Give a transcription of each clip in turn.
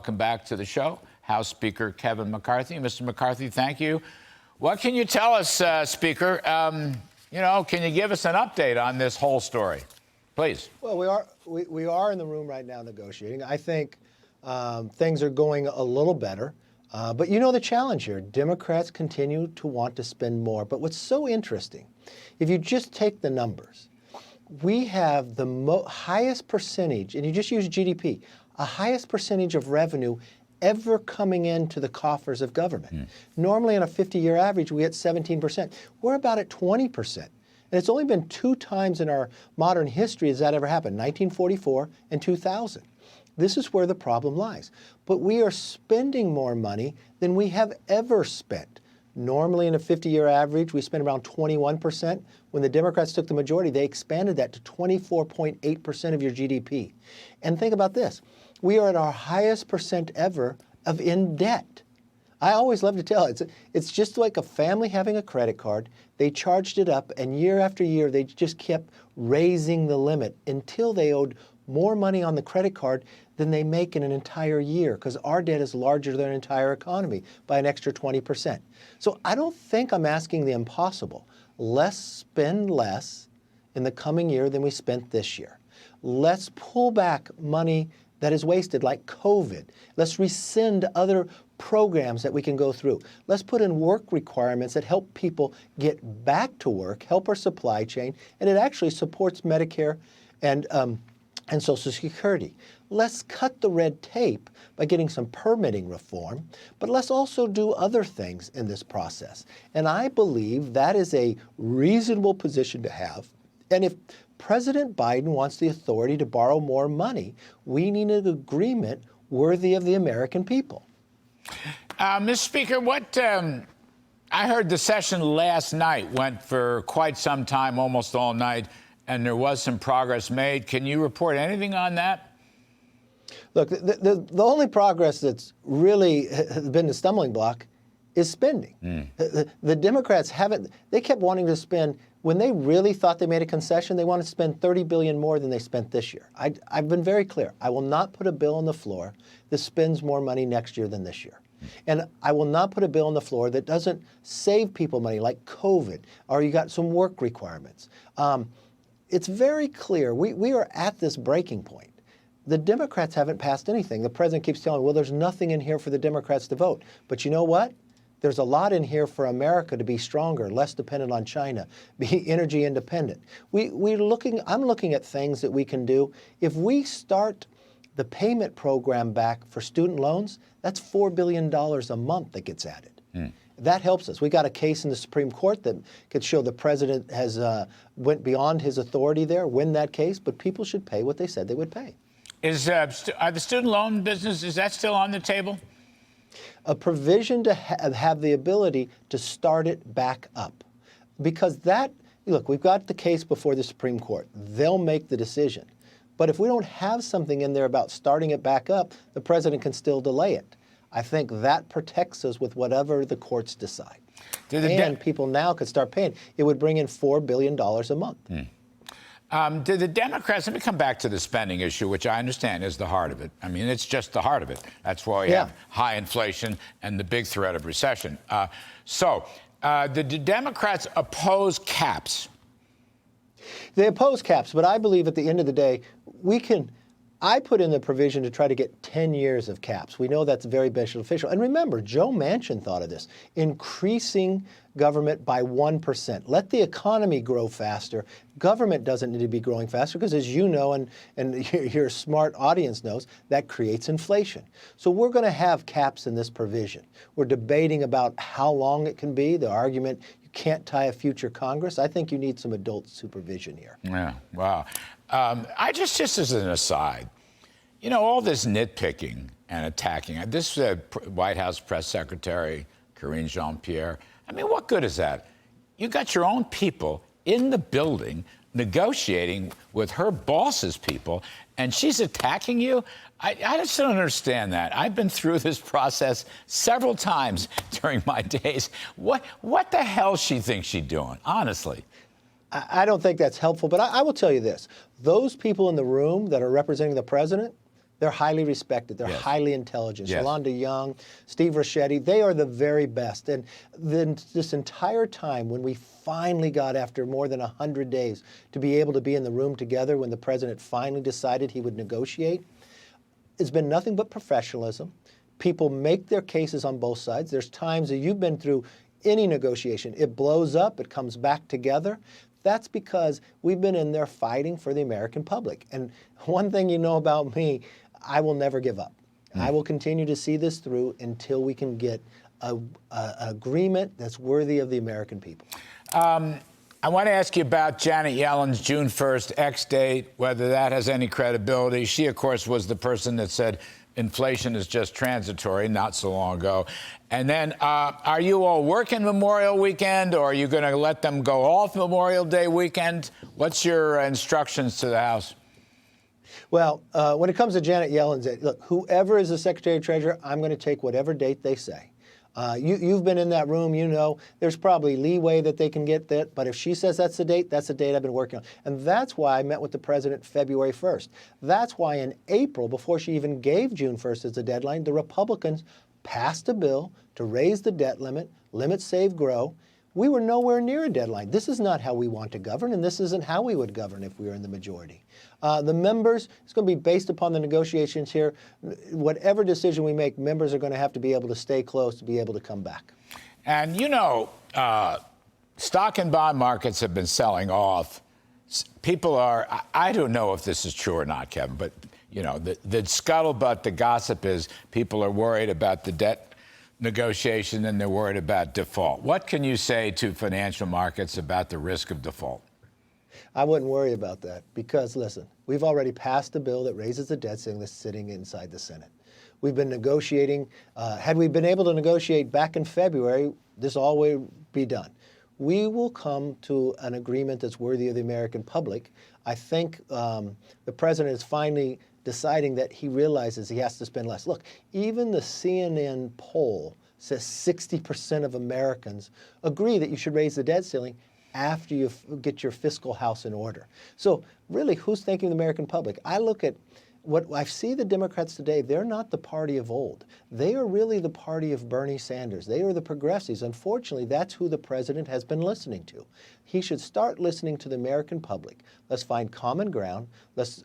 Welcome back to the show, House Speaker Kevin McCarthy. Mr. McCarthy, thank you. What can you tell us, Speaker? Can you give us an update on this whole story, please? Well, we are in the room right now negotiating. I think things are going a little better. But you know the challenge here. Democrats continue to want to spend more. But what's so interesting, if you just take the numbers, we have the highest percentage, and you just use GDP, a highest percentage of revenue ever coming into the coffers of government. Normally on a 50-year average, we get 17%. We're about at 20%. And it's only been 2 times in our modern history has that ever happened, 1944 and 2000. This is where the problem lies. But we are spending more money than we have ever spent. Normally in a 50-year average, we spend around 21%. When the Democrats took the majority, they expanded that to 24.8% of your GDP. And think about this. We are at our highest percent ever of in debt. I always love to tell it's just like a family having a credit card. They charged it up, and year after year, they just kept raising the limit until they owed more money on the credit card than they make in an entire year, because our debt is larger than our entire economy by an extra 20%. So I don't think I'm asking the impossible. Let's spend less in the coming year than we spent this year. Let's pull back money that is wasted, like COVID. Let's rescind other programs that we can go through. Let's put in work requirements that help people get back to work, help our supply chain, and it actually supports Medicare and Social Security. Let's cut the red tape by getting some permitting reform, but let's also do other things in this process. And I believe that is a reasonable position to have. And if President Biden wants the authority to borrow more money, we need an agreement worthy of the American people. Mr. Speaker, I heard the session last night went for quite some time, almost all night, and there was some progress made. Can you report anything on that? Look, the only progress that's really been the stumbling block is spending. The Democrats they kept wanting to spend. When they really thought they made a concession, they wanted to spend $30 billion more than they spent this year. I've been very clear. I will not put a bill on the floor that spends more money next year than this year. And I will not put a bill on the floor that doesn't save people money, like COVID, or you got some work requirements. It's very clear. We are at this breaking point. The Democrats haven't passed anything. The president keeps telling, well, there's nothing in here for the Democrats to vote. But you know what? There's a lot in here for America to be stronger, less dependent on China, be energy independent. I'm looking at things that we can do. If we start the payment program back for student loans, that's $4 billion a month that gets added. That helps us. We got a case in the Supreme Court that could show the president has went beyond his authority there, win that case, but people should pay what they said they would pay. Are the student loan business, is that still on the table? A provision to have the ability to start it back up. Because look, we've got the case before the Supreme Court. They'll make the decision. But if we don't have something in there about starting it back up, the president can still delay it. I think that protects us with whatever the courts decide. And people now could start paying. It would bring in $4 billion a month. Do the Democrats, let me come back to the spending issue, which I understand is the heart of it. I mean, it's just the heart of it. That's why we have high inflation and the big threat of recession. The Democrats oppose caps. They oppose caps, but I believe at the end of the day, I put in the provision to try to get 10 years of caps. We know that's very beneficial. And remember, Joe Manchin thought of this, increasing government by 1%. Let the economy grow faster. Government doesn't need to be growing faster because, as you know, and your smart audience knows, that creates inflation. So we're going to have caps in this provision. We're debating about how long it can be. The argument, you can't tie a future Congress. I think you need some adult supervision here. Yeah, wow. Just as an aside, all this nitpicking and attacking, this White House press secretary, Karine Jean-Pierre, I mean, what good is that? You got your own people in the building negotiating with her boss's people, and she's attacking you? I just don't understand that. I've been through this process several times during my days. What the hell she thinks she's doing, honestly? I don't think that's helpful, but I will tell you this. Those people in the room that are representing the president, They're highly respected. They're Yes. highly intelligent. Yes. Shalonda Young, Steve Ricchetti, they are the very best. And then this entire time when we finally got, after more than 100 days, to be able to be in the room together when the president finally decided he would negotiate, it's been nothing but professionalism. People make their cases on both sides. There's times that you've been through any negotiation. It blows up, it comes back together. That's because we've been in there fighting for the American public. And one thing you know about me, I will never give up. I will continue to see this through until we can get an agreement that's worthy of the American people. I want to ask you about Janet Yellen's June 1st ex-date, whether that has any credibility. She, of course, was the person that said inflation is just transitory not so long ago. And then are you all working Memorial Weekend, or are you going to let them go off Memorial Day weekend? What's your instructions to the House? Well, when it comes to Janet Yellen's date, look, whoever is the Secretary of Treasury, I'm going to take whatever date they say. You've been in that room, you know, there's probably leeway that they can get that, but if she says that's the date I've been working on. And that's why I met with the president February 1st. That's why in April, before she even gave June 1st as the deadline, the Republicans passed a bill to raise the debt limit, limit, save, grow. We were nowhere near a deadline. This is not how we want to govern, and this isn't how we would govern if we were in the majority. The members, it's going to be based upon the negotiations here. Whatever decision we make, members are going to have to be able to stay close to be able to come back. And, you know, stock and bond markets have been selling off. People are, I don't know if this is true or not, Kevin, but, you know, the scuttlebutt, the gossip is people are worried about the debt negotiation and they're worried about default. What can you say to financial markets about the risk of default? I wouldn't worry about that because, listen, we've already passed a bill that raises the debt ceiling that's sitting inside the Senate. We've been negotiating. Had we been able to negotiate back in February, this all would be done. We will come to an agreement that's worthy of the American public. I think the president is finally deciding that he realizes he has to spend less. Look, even the CNN poll says 60% of Americans agree that you should raise the debt ceiling after you get your fiscal house in order. So really, who's thinking of the American public? I look at what I see the Democrats today, they're not the party of old. They are really the party of Bernie Sanders. They are the progressives. Unfortunately, that's who the president has been listening to. He should start listening to the American public. Let's find common ground. Let's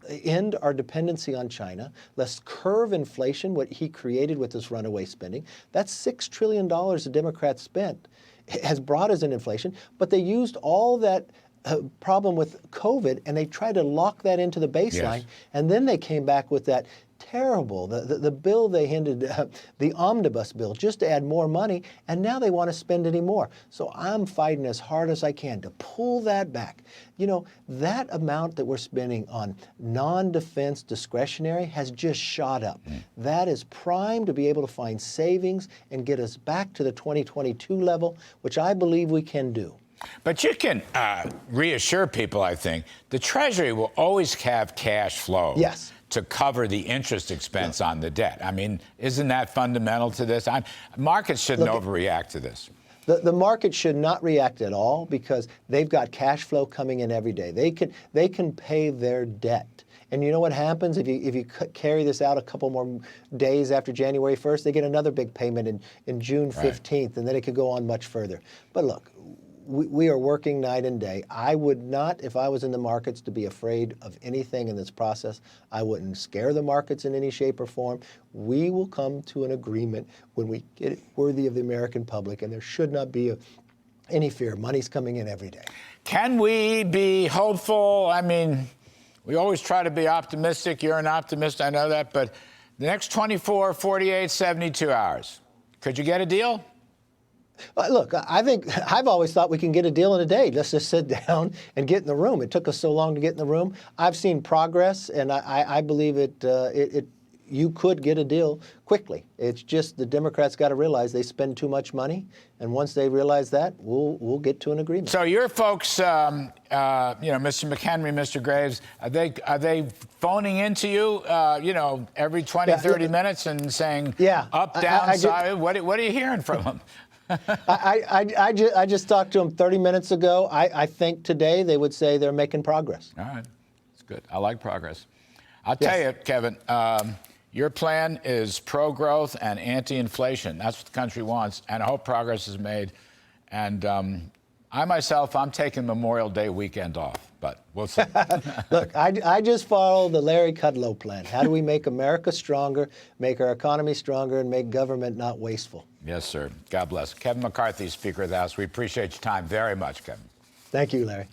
end our dependency on China. Let's curve inflation, what he created with this runaway spending. That's $6 trillion the Democrats spent. It has brought us in inflation, but they used all that problem with COVID and they tried to lock that into the baseline. Yes. And then they came back with that terrible, the bill they handed, the omnibus bill, just to add more money, and now they want to spend any more. So I'm fighting as hard as I can to pull that back. You know, that amount that we're spending on non-defense discretionary has just shot up. That is primed to be able to find savings and get us back to the 2022 level, which I believe we can do. But you can reassure people, I think, the Treasury will always have cash flow. Yes. To cover the interest expense on the debt. I mean, isn't that fundamental to this? Markets shouldn't overreact to this. The market should not react at all because they've got cash flow coming in every day. They can pay their debt. And you know what happens if you carry this out a couple more days after January 1st? They get another big payment in June 15th, and then it could go on much further. But look, we are working night and day. I would not, if I was in the markets, to be afraid of anything in this process. I wouldn't scare the markets in any shape or form. We will come to an agreement when we get it worthy of the American public, and there should not be any fear. Money's coming in every day. Can we be hopeful? I mean, we always try to be optimistic. You're an optimist, I know that. But the next 24, 48, 72 hours, could you get a deal? Look, I think I've always thought we can get a deal in a day. Let's just sit down and get in the room. It took us so long to get in the room. I've seen progress, and I believe you could get a deal quickly. It's just the Democrats got to realize they spend too much money, and once they realize that, we'll get to an agreement. So your folks, Mr. McHenry, Mr. Graves, are they phoning into you, every 20, 30 minutes and saying up, down, side? What are you hearing from them? I just talked to them 30 minutes ago. I think today they would say they're making progress. All right. That's good. I like progress. I'll tell you, Kevin, your plan is pro-growth and anti-inflation. That's what the country wants, and I hope progress is made. And I myself, I'm taking Memorial Day weekend off, but we'll see. Look, I just follow the Larry Kudlow plan. How do we make America stronger, make our economy stronger, and make government not wasteful? Yes, sir. God bless. Kevin McCarthy, Speaker of the House. We appreciate your time very much, Kevin. Thank you, Larry.